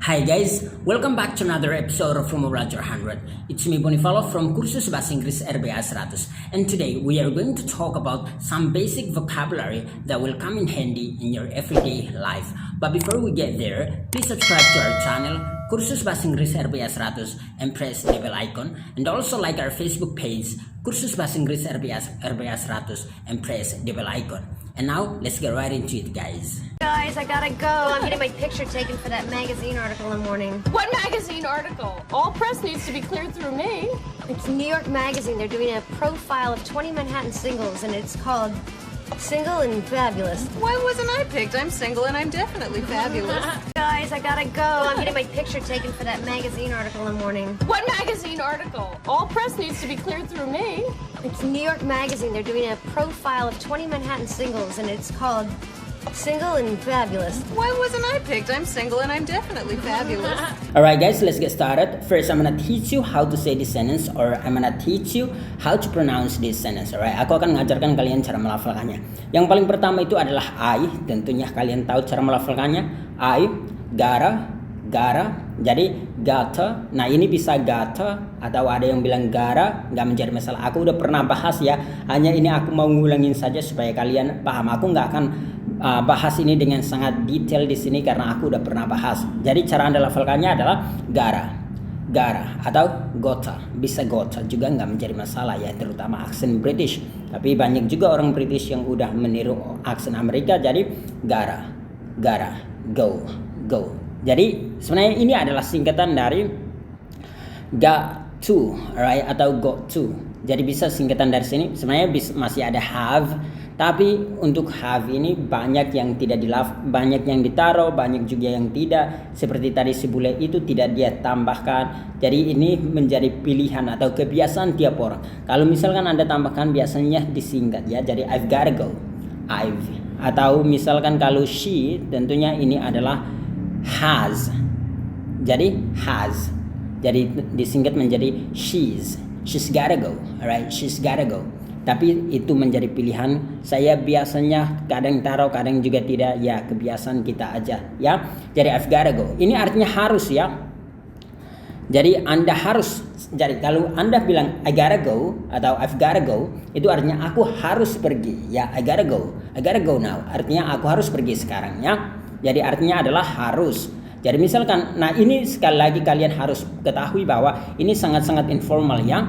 Hi guys, welcome back to another episode of From Roger 100. It's me Bonifalo from Kursus Bahasa Inggris RBA 100, and today we are going to talk about some basic vocabulary that will come in handy in your everyday life. But before we get there, please subscribe to our channel Kursus Bahasa Inggris RBA 100 and press the bell icon, and also like our Facebook page Kursus Bahasa Inggris RBA 100 and press the bell icon. And now let's get right into it, guys. Guys, I gotta go. I'm getting my picture taken for that magazine article in the morning. What magazine article? All press needs to be cleared through me. It's New York Magazine. They're doing a profile of 20 Manhattan singles, and it's called Single and Fabulous. Why wasn't I picked? I'm single and I'm definitely fabulous. Guys, I gotta go. I'm getting my picture taken for that magazine article in the morning. What magazine article? All press needs to be cleared through me. It's New York Magazine. They're doing a profile of 20 Manhattan singles, and it's called Single and Fabulous. Why wasn't I picked? I'm single and I'm definitely fabulous. Alright guys, let's get started. First, I'm gonna teach you how to say this sentence, or I'm gonna teach you how to pronounce this sentence. Alright, aku akan mengajarkan kalian cara melafalkannya. Yang paling pertama itu adalah I. Tentunya kalian tahu cara melafalkannya. I, gara. Jadi gotta. Nah ini bisa gotta atau ada yang bilang gara, nggak menjadi masalah. Aku udah pernah bahas ya. Hanya ini aku mau ngulangin saja supaya kalian paham. Aku nggak akan bahas ini dengan sangat detail di sini karena aku udah pernah bahas. Jadi cara Anda lafalkannya adalah gara atau gotta. Bisa gotta juga nggak menjadi masalah ya, terutama aksen British. Tapi banyak juga orang British yang udah meniru aksen Amerika. Jadi gara, go. Jadi sebenarnya ini adalah singkatan dari got to, right, atau got to. Jadi bisa singkatan dari sini. Sebenarnya masih ada have, tapi untuk have ini banyak yang tidak banyak yang ditaruh, banyak juga yang tidak. Seperti tadi si bule itu tidak dia tambahkan. Jadi ini menjadi pilihan atau kebiasaan tiap orang. Kalau misalkan Anda tambahkan biasanya disingkat ya. Jadi I've gotta go. Atau misalkan kalau she, tentunya ini adalah has. Jadi has. Jadi disingkat menjadi she's gotta go, alright? She's gotta go. Tapi itu menjadi pilihan. Saya biasanya kadang taruh, kadang juga tidak. Ya kebiasaan kita aja ya. Jadi I've gotta go. Ini artinya harus ya. Jadi Anda harus. Jadi kalau Anda bilang I gotta go atau I've gotta go, itu artinya aku harus pergi ya. I gotta go now. Artinya aku harus pergi sekarang ya. Jadi artinya adalah harus. Jadi misalkan, nah ini sekali lagi kalian harus ketahui bahwa ini sangat-sangat informal ya.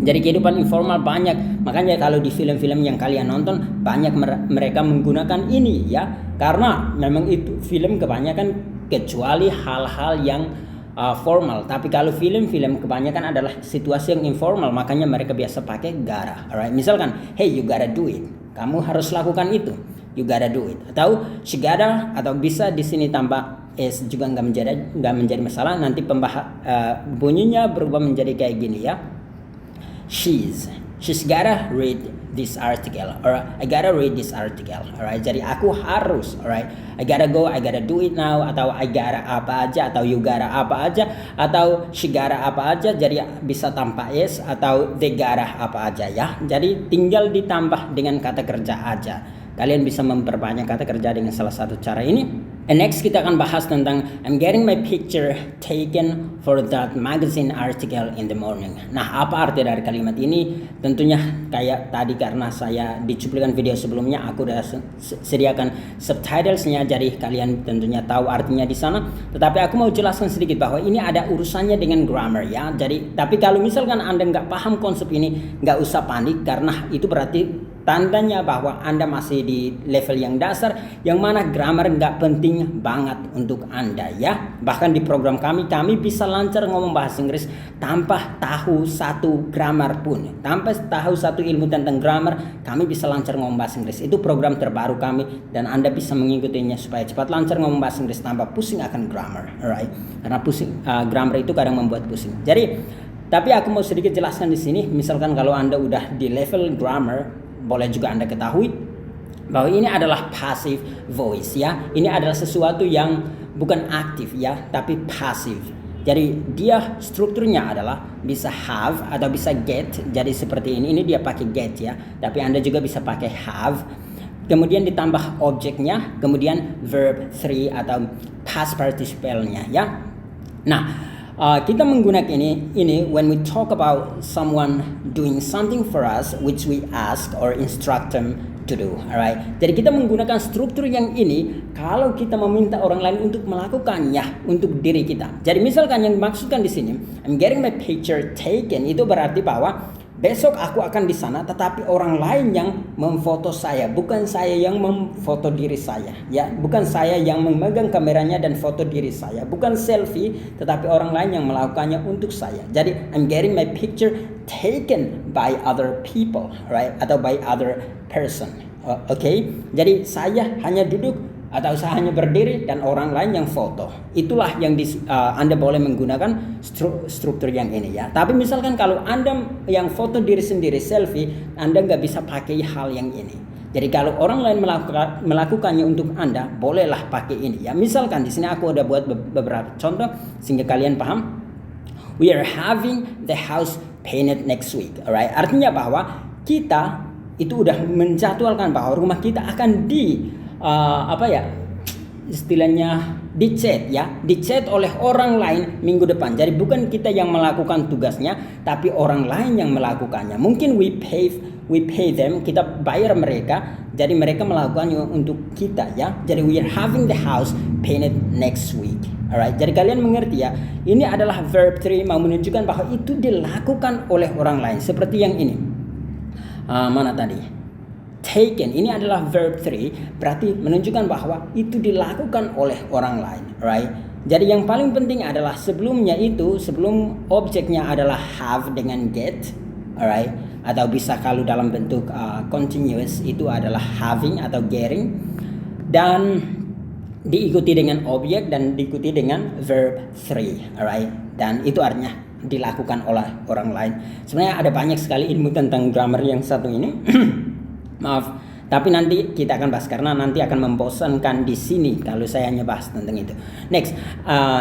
Jadi kehidupan informal banyak. Makanya kalau di film-film yang kalian nonton banyak mereka menggunakan ini ya. Karena memang itu film kebanyakan kecuali hal-hal yang formal. Tapi kalau film-film kebanyakan adalah situasi yang informal, makanya mereka biasa pakai gotta. Alright, misalkan, hey you gotta do it. Kamu harus lakukan itu. You gotta do it. Atau she gotta, atau bisa di sini tambah s juga nggak menjadi masalah. Nanti bunyinya berubah menjadi kayak gini ya. She's gotta read this article, or I gotta read this article. Alright, jadi aku harus, alright. I gotta go, I gotta do it now, atau I gotta apa aja, atau you gotta apa aja, atau she gotta apa aja. Jadi bisa tanpa s, atau they gotta apa aja ya. Jadi tinggal ditambah dengan kata kerja aja. Kalian bisa memperbanyak kata kerja dengan salah satu cara ini. And next kita akan bahas tentang I'm getting my picture taken for that magazine article in the morning. Nah, apa arti dari kalimat ini? Tentunya kayak tadi karena saya di cuplikan video sebelumnya aku udah sediakan subtitlesnya, jadi kalian tentunya tahu artinya di sana. Tetapi aku mau jelaskan sedikit bahwa ini ada urusannya dengan grammar ya. Jadi tapi kalau misalkan Anda nggak paham konsep ini, nggak usah panik karena itu berarti tandanya bahwa Anda masih di level yang dasar, yang mana grammar nggak penting banget untuk Anda ya. Bahkan di program kami bisa lancar ngomong bahasa Inggris tanpa tahu satu grammar pun. Tanpa tahu satu ilmu tentang grammar, kami bisa lancar ngomong bahasa Inggris. Itu program terbaru kami dan Anda bisa mengikutinya supaya cepat lancar ngomong bahasa Inggris tanpa pusing akan grammar, alright? Karena grammar itu kadang membuat pusing. Jadi, tapi aku mau sedikit jelaskan di sini. Misalkan kalau Anda udah di level grammar, boleh juga Anda ketahui bahwa ini adalah passive voice ya. Ini adalah sesuatu yang bukan aktif ya, tapi passive. Jadi dia strukturnya adalah bisa have atau bisa get. Jadi seperti ini dia pakai get ya. Tapi Anda juga bisa pakai have. kemudian ditambah objeknya, kemudian verb 3 atau past participle-nya ya. Nah, kita menggunakan ini when we talk about someone doing something for us which we ask or instruct them to do, alright. Jadi kita menggunakan struktur yang ini kalau kita meminta orang lain untuk melakukannya untuk diri kita. Jadi misalkan yang dimaksudkan di sini, I'm getting my picture taken, itu berarti bahwa besok aku akan di sana, tetapi orang lain yang memfoto saya, bukan saya yang memfoto diri saya, ya, bukan saya yang memegang kameranya dan foto diri saya, bukan selfie, tetapi orang lain yang melakukannya untuk saya. Jadi I'm getting my picture taken by other people, right? Atau by other person, okay? Jadi saya hanya duduk atau saya hanya berdiri dan orang lain yang foto. Itulah yang Anda boleh menggunakan struktur yang ini ya. Tapi misalkan kalau Anda yang foto diri sendiri selfie, Anda nggak bisa pakai hal yang ini. Jadi kalau orang lain melakukannya untuk Anda, bolehlah pakai ini ya. Misalkan di sini aku udah buat beberapa contoh sehingga kalian paham. We are having the house painted next week, alright? Artinya bahwa kita itu udah menjadwalkan bahwa rumah kita akan istilahnya dicat oleh orang lain minggu depan. Jadi bukan kita yang melakukan tugasnya, tapi orang lain yang melakukannya. Mungkin we pay them, kita bayar mereka, jadi mereka melakukannya untuk kita ya. Jadi we are having the house painted next week, alright. Jadi kalian mengerti ya, ini adalah verb 3 mau menunjukkan bahwa itu dilakukan oleh orang lain. Seperti yang ini, mana tadi? Taken, ini adalah verb 3, berarti menunjukkan bahwa itu dilakukan oleh orang lain, right? Jadi yang paling penting adalah sebelum objeknya adalah have dengan get, alright? Atau bisa kalau dalam bentuk continuous itu adalah having atau getting, dan diikuti dengan objek dan diikuti dengan verb 3, alright? Dan itu artinya dilakukan oleh orang lain. Sebenarnya ada banyak sekali ilmu tentang grammar yang satu ini. Maaf, tapi nanti kita akan bahas karena nanti akan membosankan di sini kalau saya hanya bahas tentang itu. Next,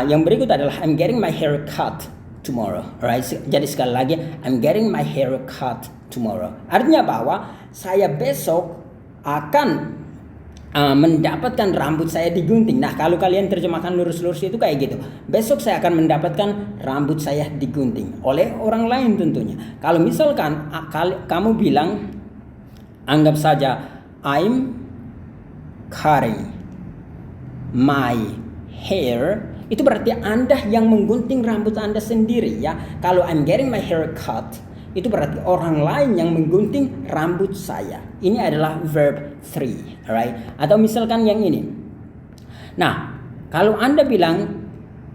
yang berikut adalah I'm getting my hair cut tomorrow, right? Jadi sekali lagi, I'm getting my hair cut tomorrow. Artinya bahwa saya besok akan mendapatkan rambut saya digunting. Nah, kalau kalian terjemahkan lurus-lurus itu kayak gitu. Besok saya akan mendapatkan rambut saya digunting oleh orang lain tentunya. Kalau misalkan kamu bilang, anggap saja I'm cutting my hair, itu berarti Anda yang menggunting rambut Anda sendiri ya. Kalau I'm getting my hair cut, itu berarti orang lain yang menggunting rambut saya. Ini adalah verb 3, alright? Atau misalkan yang ini. Nah, kalau Anda bilang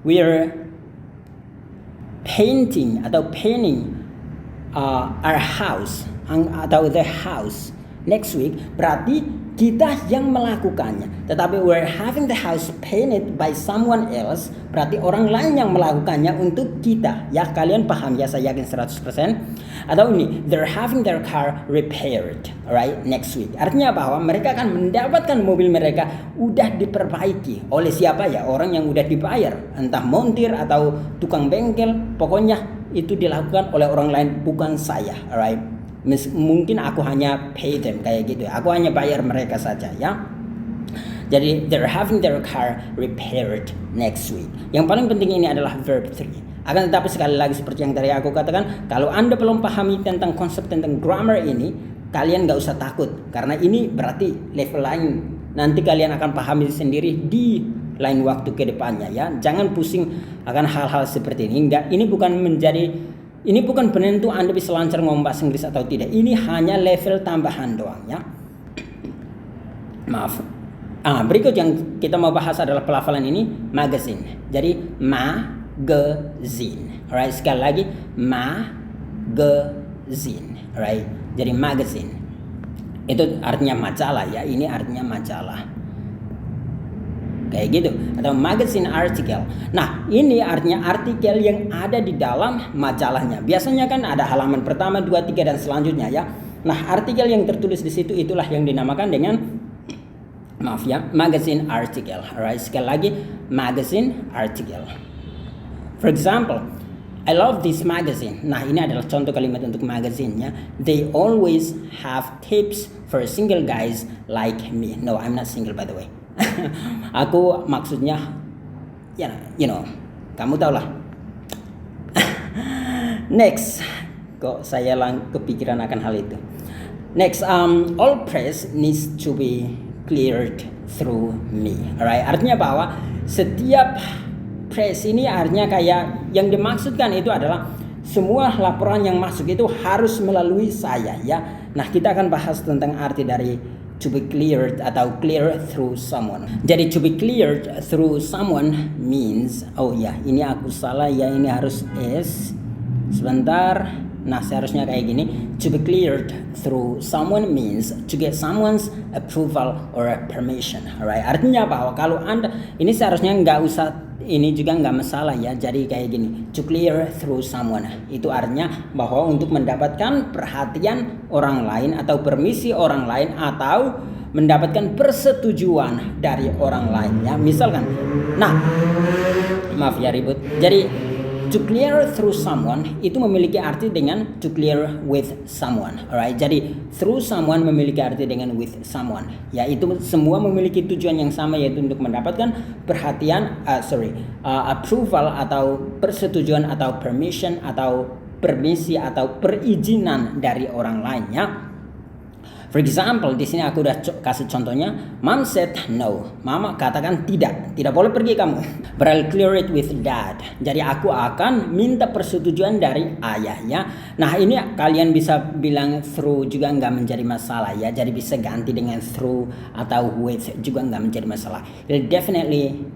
we're painting our house atau the house next week, berarti kita yang melakukannya. Tetapi we're having the house painted by someone else, berarti orang lain yang melakukannya untuk kita. Ya, kalian paham ya, saya yakin 100%. Atau ini, they're having their car repaired, right, next week. Artinya bahwa mereka akan mendapatkan mobil mereka udah diperbaiki oleh siapa ya? Orang yang udah dibayar, entah montir atau tukang bengkel, pokoknya itu dilakukan oleh orang lain, bukan saya, alright. Mungkin aku hanya pay them kayak gitu, aku hanya bayar mereka saja ya. Jadi they're having their car repaired next week. Yang paling penting ini adalah verb 3. Akan tetapi sekali lagi seperti yang tadi aku katakan, kalau Anda belum pahami tentang konsep tentang grammar ini, kalian gak usah takut, karena ini berarti level lain. Nanti kalian akan pahami sendiri di lain waktu ke depannya ya. Jangan pusing akan hal-hal seperti ini. Ini bukan penentu Anda bisa lancar ngomong bahasa Inggris atau tidak. Ini hanya level tambahan doang ya. Maaf. Berikut yang kita mau bahas adalah pelafalan ini, magazine. Jadi magazine. Alright, sekali lagi magazine. Alright. Jadi magazine. Itu artinya majalah ya. Ini artinya majalah. Kayak gitu, atau magazine article. Nah, ini artinya artikel yang ada di dalam majalahnya. Biasanya kan ada halaman pertama, 2, 3 dan selanjutnya ya. Nah, artikel yang tertulis di situ itulah yang dinamakan dengan magazine article. Alright, sekali lagi magazine article. For example, I love this magazine. Nah, ini adalah contoh kalimat untuk magazinnya. They always have tips for single guys like me. No, I'm not single by the way. Aku maksudnya, kamu tau lah. Next, kok saya kepikiran akan hal itu. Next, all press needs to be cleared through me. Alright, artinya bahwa setiap press ini artinya kayak yang dimaksudkan itu adalah semua laporan yang masuk itu harus melalui saya ya. Nah, kita akan bahas tentang arti dari to be cleared atau clear through someone. Jadi to be cleared through someone means, oh ya, ini aku salah ya, ini harus is. Sebentar. Nah, seharusnya kayak gini. To be cleared through someone means to get someone's approval or permission. Alright. Artinya bahwa kalau Anda, ini seharusnya nggak usah, ini juga nggak masalah ya. Jadi kayak gini. To clear through someone. Itu artinya bahwa untuk mendapatkan perhatian orang lain atau permisi orang lain atau mendapatkan persetujuan dari orang lain ya. Misalkan, nah, maaf ya ribut. Jadi to clear through someone itu memiliki arti dengan to clear with someone. Alright. Jadi through someone memiliki arti dengan with someone. Ya, itu semua memiliki tujuan yang sama, yaitu untuk mendapatkan perhatian, approval atau persetujuan atau permission atau permisi atau perizinan dari orang lainnya. For example, di sini aku udah kasih contohnya. Mom said no. Mama katakan tidak boleh pergi kamu. But I'll clear it with dad. Jadi aku akan minta persetujuan dari ayahnya. Nah, ini kalian bisa bilang through juga nggak menjadi masalah ya. Jadi bisa ganti dengan through atau with juga nggak menjadi masalah. He'll definitely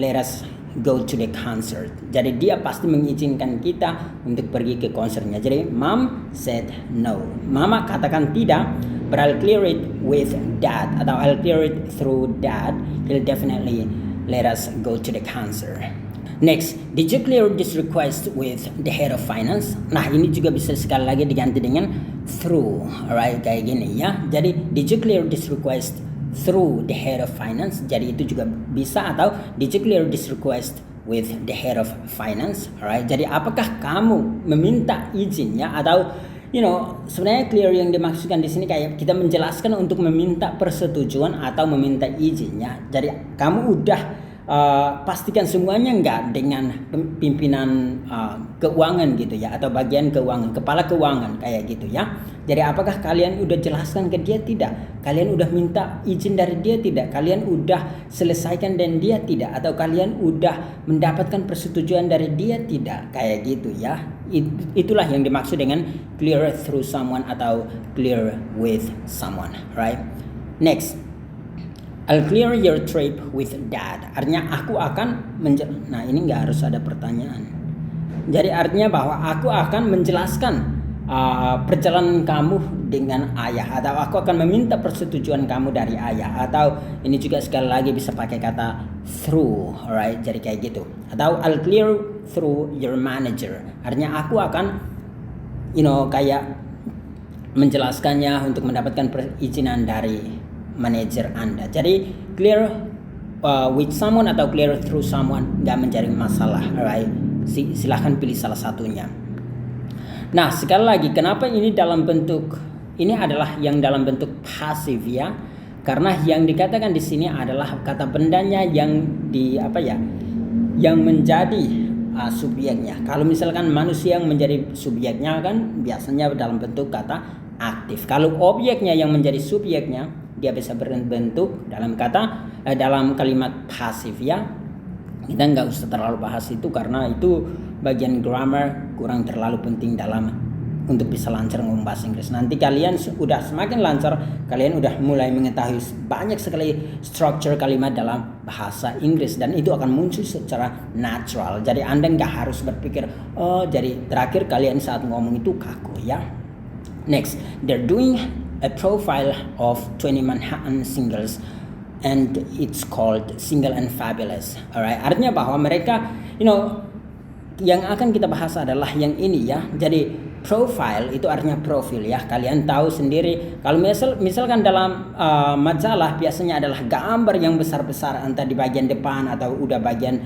let us go to the concert. Jadi dia pasti mengizinkan kita untuk pergi ke konsernya. Jadi mom said no. Mama katakan tidak. But I'll clear it with dad atau I'll clear it through dad. He'll definitely let us go to the concert. Next, did you clear this request with the head of finance? Nah, ini juga bisa sekali lagi diganti dengan through. Alright, kayak gini ya. Jadi did you clear this request through the head of finance? Jadi itu juga bisa, atau did you clear this request with the head of finance? Alright. Jadi apakah kamu meminta izinnya, atau sebenarnya clear yang dimaksudkan di sini kayak kita menjelaskan untuk meminta persetujuan atau meminta izinnya. Jadi kamu udah pastikan semuanya enggak dengan pimpinan keuangan gitu ya, atau bagian keuangan, kepala keuangan kayak gitu ya. Jadi apakah kalian udah jelaskan ke dia? Tidak. Kalian udah minta izin dari dia? Tidak. Kalian udah selesaikan dan dia tidak, atau kalian udah mendapatkan persetujuan dari dia? Tidak. Kayak gitu ya. Itulah yang dimaksud dengan clear through someone atau clear with someone, right? Next, I'll clear your trip with dad. Artinya aku akan nah ini nggak harus ada pertanyaan. Jadi artinya bahwa aku akan menjelaskan perjalanan kamu dengan ayah, atau aku akan meminta persetujuan kamu dari ayah, atau ini juga sekali lagi bisa pakai kata through, alright? Jadi kayak gitu. Atau I'll clear through your manager. Artinya aku akan kayak menjelaskannya untuk mendapatkan perizinan dari manajer Anda. Jadi clear with someone atau clear through someone nggak menjadi masalah, alright? Silahkan pilih salah satunya. Nah, sekali lagi, kenapa ini adalah yang dalam bentuk pasif ya? Karena yang dikatakan di sini adalah kata bendanya yang yang menjadi subjeknya. Kalau misalkan manusia yang menjadi subjeknya kan biasanya dalam bentuk kata aktif. Kalau objeknya yang menjadi subjeknya, dia bisa berbentuk dalam kalimat pasif ya. Kita nggak usah terlalu bahas itu karena itu bagian grammar kurang terlalu penting untuk bisa lancar ngomong bahasa Inggris. Nanti kalian udah semakin lancar, kalian udah mulai mengetahui banyak sekali struktur kalimat dalam bahasa Inggris, dan itu akan muncul secara natural. Jadi Anda nggak harus berpikir, jadi terakhir kalian saat ngomong itu kaku ya. Next, they're doing a profile of 20 Manhattan singles and it's called Single and Fabulous. Alright, artinya bahwa mereka, yang akan kita bahas adalah yang ini ya. Jadi profile itu artinya profil ya. Kalian tahu sendiri kalau misalkan dalam majalah biasanya adalah gambar yang besar-besar entah di bagian depan atau udah bagian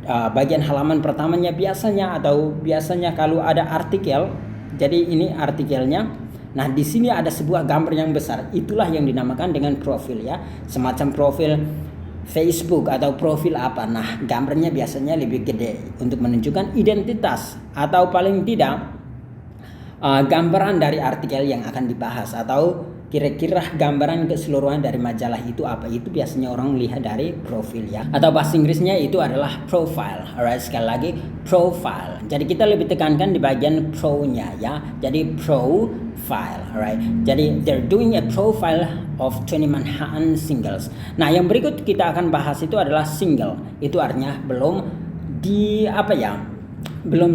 bagian halaman pertamanya biasanya kalau ada artikel. Jadi ini artikelnya. Nah, di sini ada sebuah gambar yang besar. Itulah yang dinamakan dengan profil ya. Semacam profil Facebook atau profil apa. Nah, gambarnya biasanya lebih gede untuk menunjukkan identitas atau paling tidak gambaran dari artikel yang akan dibahas atau kira-kira gambaran keseluruhan dari majalah itu apa. Itu biasanya orang lihat dari profil ya. Atau bahasa Inggrisnya itu adalah profile. Alright, sekali lagi profile. Jadi kita lebih tekankan di bagian pro-nya ya. Jadi profile, alright. Jadi they're doing a profile of 20 Manhattan singles. Nah, yang berikut kita akan bahas itu adalah single. Itu artinya belum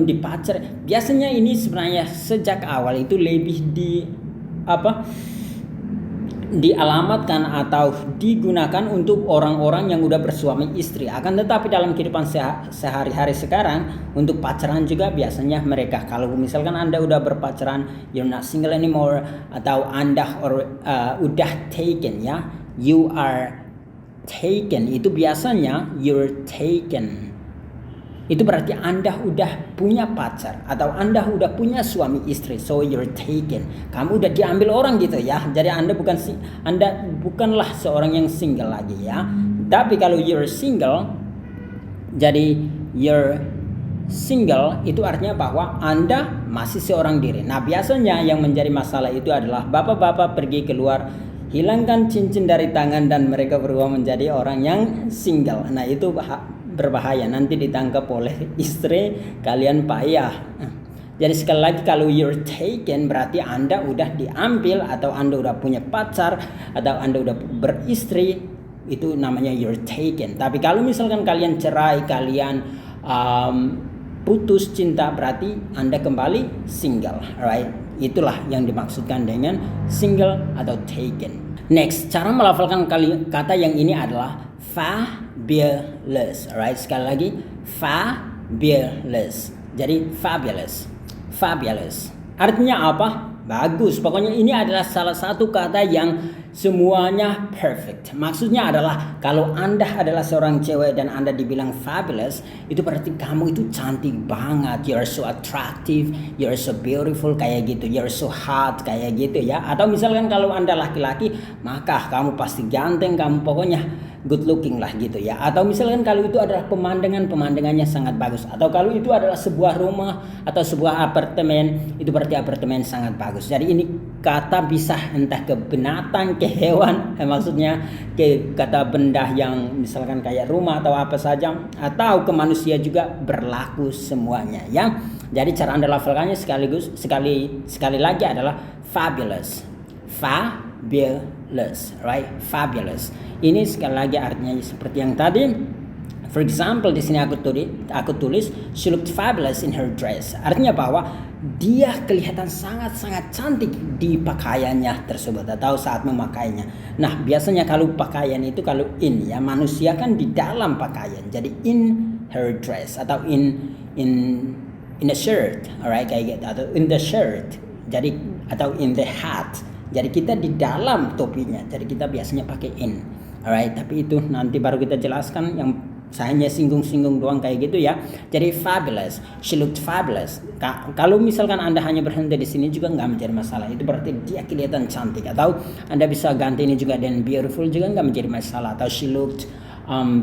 dipacar. Biasanya ini sebenarnya sejak awal itu lebih dialamatkan atau digunakan untuk orang-orang yang udah bersuami istri. Akan tetapi dalam kehidupan sehari-hari sekarang untuk pacaran juga biasanya mereka, kalau misalkan Anda udah berpacaran, you're not single anymore, atau Anda udah taken ya, you are taken, itu biasanya you're taken. Itu berarti Anda udah punya pacar atau Anda udah punya suami istri, so you're taken. Kamu udah diambil orang gitu ya. Jadi Anda bukanlah seorang yang single lagi ya. Tapi kalau you're single, jadi you're single itu artinya bahwa Anda masih seorang diri. Nah, biasanya yang menjadi masalah itu adalah bapak-bapak pergi keluar, hilangkan cincin dari tangan dan mereka berubah menjadi orang yang single. Nah, itu berbahaya, nanti ditangkap oleh istri kalian payah. Jadi sekali lagi, kalau you're taken berarti Anda udah diambil atau Anda udah punya pacar atau Anda udah beristri, itu namanya you're taken. Tapi kalau misalkan kalian cerai, kalian putus cinta, berarti Anda kembali single, alright? Itulah yang dimaksudkan dengan single atau taken. Next, cara melafalkan kata yang ini adalah fabulous, alright? Sekali lagi, fabulous. Jadi fabulous. Artinya apa? Bagus. Pokoknya ini adalah salah satu kata yang semuanya perfect. Maksudnya adalah kalau Anda adalah seorang cewek dan Anda dibilang fabulous, itu berarti kamu itu cantik banget, you're so attractive, you're so beautiful, kayak gitu, you're so hot, kayak gitu ya. Atau misalkan kalau Anda laki-laki, maka kamu pasti ganteng, kamu pokoknya good looking lah gitu ya. Atau misalkan kalau itu adalah pemandangannya sangat bagus. Atau kalau itu adalah sebuah rumah atau sebuah apartemen, itu berarti apartemen sangat bagus. Jadi ini kata bisa entah ke binatang, ke hewan, maksudnya ke kata benda yang misalkan kayak rumah atau apa saja, atau ke manusia juga berlaku semuanya ya. Jadi cara Anda lafalkannya sekali lagi adalah fabulous, right? Fabulous. Ini sekali lagi artinya seperti yang tadi. For example, di sini aku tulis she looked fabulous in her dress. Artinya bahwa dia kelihatan sangat-sangat cantik di pakaiannya tersebut atau saat memakainya. Nah, biasanya kalau pakaian itu kalau in ya, manusia kan di dalam pakaian. Jadi in her dress atau in a shirt, alright, kayak gitu, atau in the shirt. Jadi atau in the hat. Jadi kita di dalam topinya. Jadi kita biasanya pakai in. Alright, tapi itu nanti baru kita jelaskan, yang saya hanya singgung-singgung doang kayak gitu ya. Jadi fabulous, she looked fabulous. Kalau misalkan Anda hanya berhenti di sini juga nggak menjadi masalah. Itu berarti dia kelihatan cantik. Atau Anda bisa ganti ini juga dengan beautiful juga nggak menjadi masalah. Atau she looked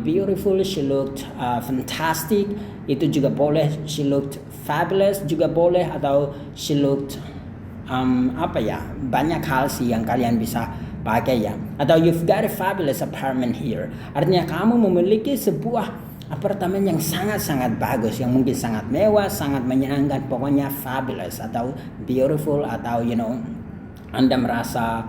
beautiful, she looked fantastic, itu juga boleh. She looked fabulous juga boleh. Atau she looked banyak hal sih yang kalian bisa pakai ya. Atau you've got a fabulous apartment here. Artinya kamu memiliki sebuah apartemen yang sangat-sangat bagus, yang mungkin sangat mewah, sangat menyenangkan, pokoknya fabulous atau beautiful, atau Anda merasa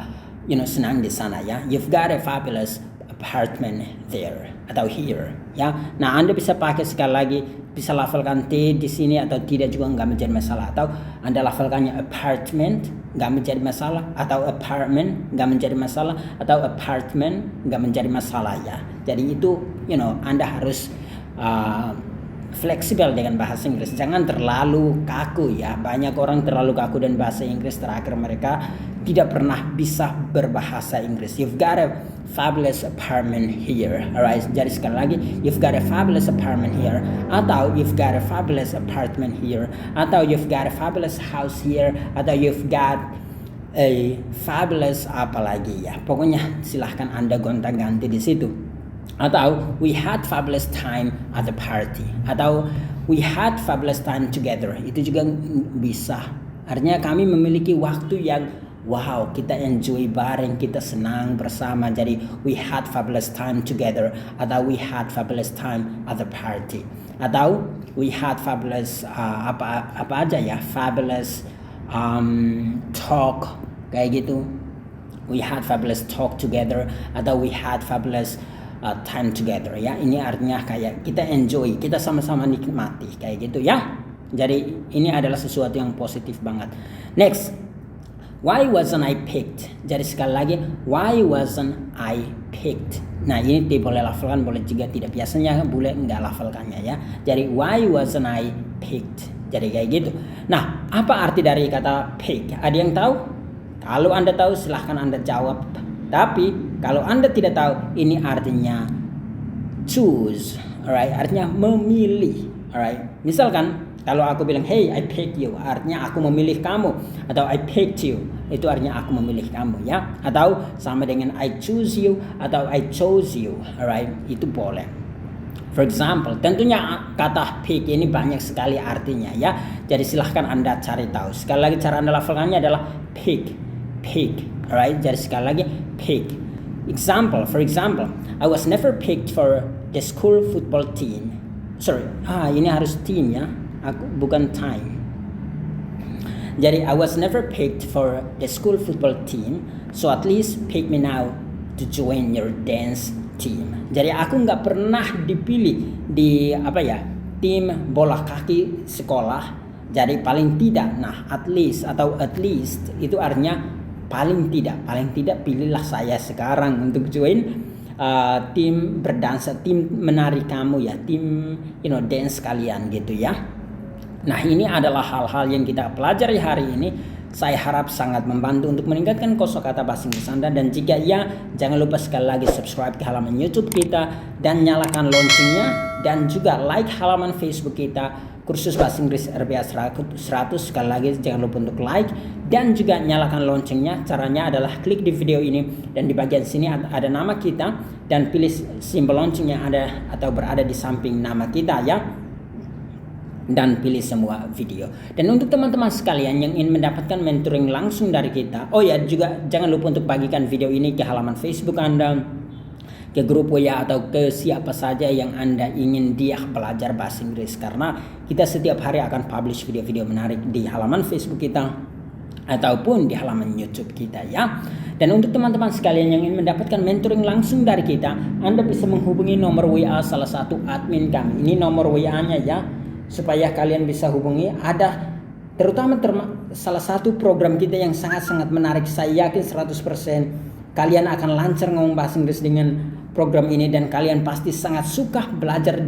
senang di sana ya. You've got a fabulous apartment there atau here ya. Nah, Anda bisa pakai sekali lagi, bisa lafalkan T di sini atau tidak juga nggak menjadi masalah. Atau Anda lafalkannya apartment nggak menjadi masalah, atau apartment nggak menjadi masalah, atau apartment nggak menjadi masalah ya. Jadi itu Anda harus fleksibel dengan bahasa Inggris. Jangan terlalu kaku ya. Banyak orang terlalu kaku dan bahasa Inggris, terakhir mereka tidak pernah bisa berbahasa Inggris. You've got a fabulous apartment here. Alright, jadi sekali lagi, you've got a fabulous apartment here, atau you've got a fabulous apartment here, atau you've got a fabulous house here, atau you've got a fabulous apa lagi ya. Pokoknya silahkan Anda gonta-ganti di situ. Atau we had fabulous time at the party, atau we had fabulous time together. Itu juga bisa. Artinya kami memiliki waktu yang wow, kita enjoy bareng, kita senang bersama. Jadi we had fabulous time together, atau we had fabulous time at the party, atau we had fabulous apa aja ya, fabulous talk kayak gitu. We had fabulous talk together, atau we had fabulous time together ya. Ini artinya kayak kita enjoy, kita sama-sama nikmati kayak gitu ya. Jadi ini adalah sesuatu yang positif banget. Next, why wasn't I picked? Jadi sekali lagi, why wasn't I picked? Nah ini boleh lafalkan, boleh juga tidak. Biasanya boleh nggak lafalkannya ya. Jadi why wasn't I picked? Jadi kayak gitu. Nah, apa arti dari kata pick? Ada yang tahu? Kalau Anda tahu silahkan Anda jawab. Tapi kalau Anda tidak tahu, ini artinya choose, alright? Artinya memilih, alright? Misalkan kalau aku bilang, hey, I picked you, artinya aku memilih kamu. Atau I picked you, itu artinya aku memilih kamu ya. Atau sama dengan I choose you, atau I chose you, alright? Itu boleh. For example, tentunya kata pick ini banyak sekali artinya ya. Jadi silahkan Anda cari tahu. Sekali lagi cara Anda lafalkannya adalah pick, alright? Jadi sekali lagi pick. Example, for example, I was never picked for the school football team. Sorry, ini harus team ya. Aku bukan time. Jadi I was never picked for the school football team, so at least pick me now to join your dance team. Jadi aku nggak pernah dipilih di tim bola kaki sekolah. Jadi paling tidak, nah at least itu artinya paling tidak pilihlah saya sekarang untuk join tim berdansa, tim menari kamu ya, tim dance kalian gitu ya. Nah ini adalah hal-hal yang kita pelajari hari ini. Saya harap sangat membantu untuk meningkatkan kosakata bahasa Inggris Anda. Dan jika ya, jangan lupa sekali lagi subscribe ke halaman YouTube kita dan nyalakan loncengnya, dan juga like halaman Facebook kita Kursus Bahasa Inggris RBA 100. Sekali lagi jangan lupa untuk like dan juga nyalakan loncengnya. Caranya adalah klik di video ini, dan di bagian sini ada nama kita, dan pilih simbol lonceng yang ada atau berada di samping nama kita ya. Dan pilih semua video. Dan untuk teman-teman sekalian yang ingin mendapatkan mentoring langsung dari kita, oh ya juga jangan lupa untuk bagikan video ini ke halaman Facebook Anda, ke grup WA, atau ke siapa saja yang Anda ingin dia belajar bahasa Inggris. Karena kita setiap hari akan publish video-video menarik di halaman Facebook kita ataupun di halaman YouTube kita ya. Dan untuk teman-teman sekalian yang ingin mendapatkan mentoring langsung dari kita, Anda bisa menghubungi nomor WA salah satu admin kami. Ini nomor WA-nya ya, supaya kalian bisa hubungi. Ada terutama salah satu program kita yang sangat-sangat menarik. Saya yakin 100% kalian akan lancar ngomong bahasa Inggris dengan program ini, dan kalian pasti sangat suka belajar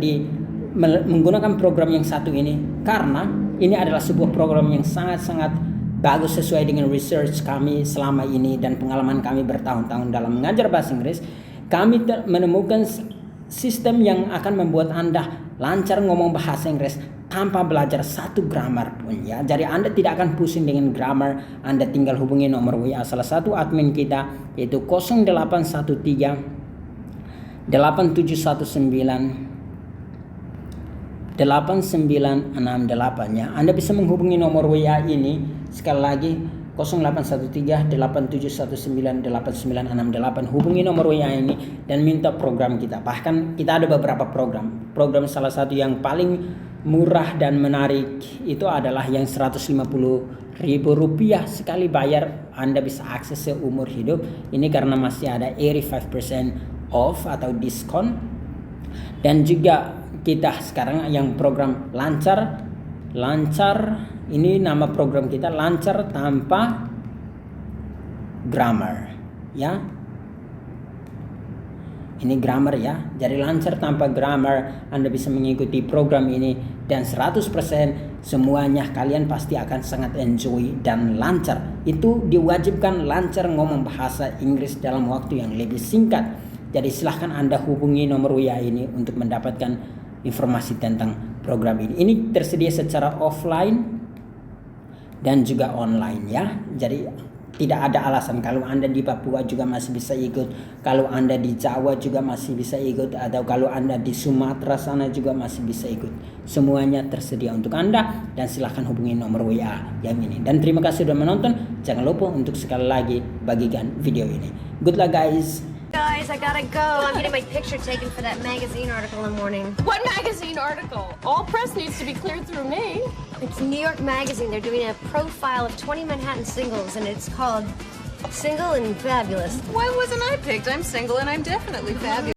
menggunakan program yang satu ini, karena ini adalah sebuah program yang sangat-sangat bagus sesuai dengan research kami selama ini dan pengalaman kami bertahun-tahun dalam mengajar bahasa Inggris. Kami menemukan sistem yang akan membuat Anda lancar ngomong bahasa Inggris tanpa belajar satu grammar pun ya. Jadi Anda tidak akan pusing dengan grammar. Anda tinggal hubungi nomor WA salah satu admin kita, yaitu 0813 8719 8968 ya. Anda bisa menghubungi nomor WA ini sekali lagi 0813-8719-8968. Hubungi nomor WA ini dan minta program kita. Bahkan kita ada beberapa program. Program salah satu yang paling murah dan menarik itu adalah yang Rp150.000 sekali bayar. Anda bisa akses seumur hidup. Ini karena masih ada 85% off atau diskon. Dan juga kita sekarang yang program lancar, ini nama program kita, lancar tanpa grammar ya. Ini grammar ya. Jadi lancar tanpa grammar, Anda bisa mengikuti program ini dan 100% semuanya kalian pasti akan sangat enjoy dan lancar. Itu diwajibkan lancar ngomong bahasa Inggris dalam waktu yang lebih singkat. Jadi silahkan Anda hubungi nomor WA ini untuk mendapatkan informasi tentang program ini. Ini tersedia secara offline dan juga online ya. Jadi tidak ada alasan kalau Anda di Papua juga masih bisa ikut, kalau Anda di Jawa juga masih bisa ikut, atau kalau Anda di Sumatera sana juga masih bisa ikut. Semuanya tersedia untuk Anda dan silahkan hubungi nomor WA yang ini. Dan terima kasih sudah menonton. Jangan lupa untuk sekali lagi bagikan video ini. Good luck guys. Guys, I gotta go. I'm getting my picture taken for that magazine article in the morning. What magazine article? All press needs to be cleared through me. It's New York Magazine. They're doing a profile of 20 Manhattan singles, and it's called Single and Fabulous. Why wasn't I picked? I'm single and I'm definitely fabulous.